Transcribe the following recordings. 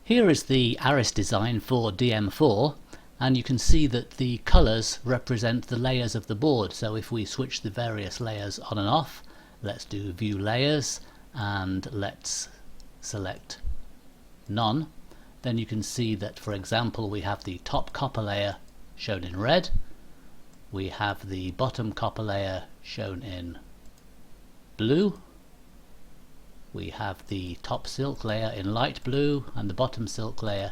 Here is the Aris design for DM4, and you can see that the colours represent the layers of the board. So if we switch the various layers on and off, let's do view layers and let's select none, then you can see that, for example, we have the top copper layer shown in red, we have the bottom copper layer shown in blue, we have the top silk layer in light blue and the bottom silk layer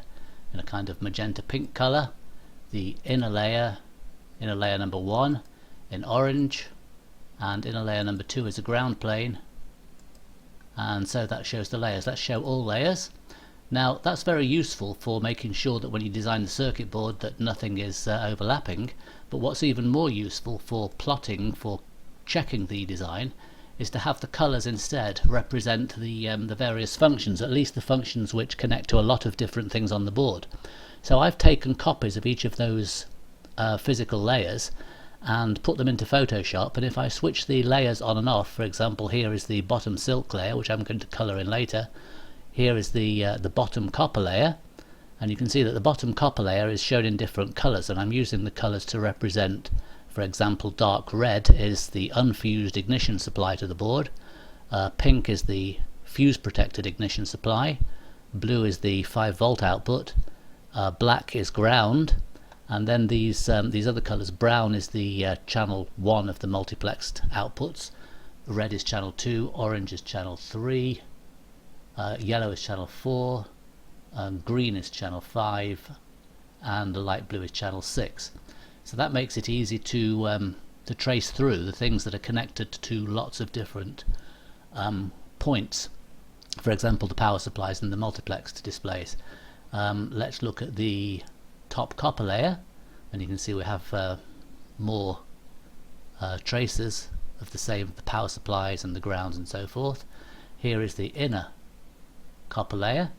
in a kind of magenta pink colour, the inner layer number 1 in orange, and inner layer number 2 is a ground plane, and so that shows the layers. Let's show all layers. Now that's very useful for making sure that when you design the circuit board that nothing is overlapping, but what's even more useful for plotting, for checking the design, is to have the colours instead represent the various functions, at least the functions which connect to a lot of different things on the board. So I've taken copies of each of those physical layers and put them into Photoshop, and if I switch the layers on and off, for example, here is the bottom silk layer, which I'm going to colour in later. Here is the bottom copper layer, and you can see that the bottom copper layer is shown in different colours, and I'm using the colours to represent, for example, dark red is the unfused ignition supply to the board, pink is the fuse protected ignition supply, blue is the 5-volt output, black is ground, and then these other colours, brown is the channel 1 of the multiplexed outputs, red is channel 2, orange is channel 3, yellow is channel 4, green is channel 5, and the light blue is channel 6. So that makes it easy to trace through the things that are connected to lots of different points. For example, the power supplies and the multiplexed displays. Let's look at the top copper layer, and you can see we have more traces of the power supplies and the grounds and so forth. Here is the inner copper layer,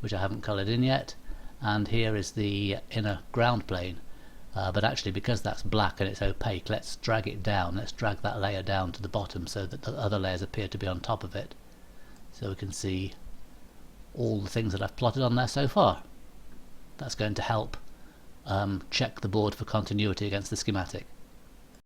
which I haven't coloured in yet, and here is the inner ground plane. But actually, because that's black and it's opaque, let's drag it down. Let's drag that layer down to the bottom so that the other layers appear to be on top of it. So we can see all the things that I've plotted on there so far. That's going to help check the board for continuity against the schematic.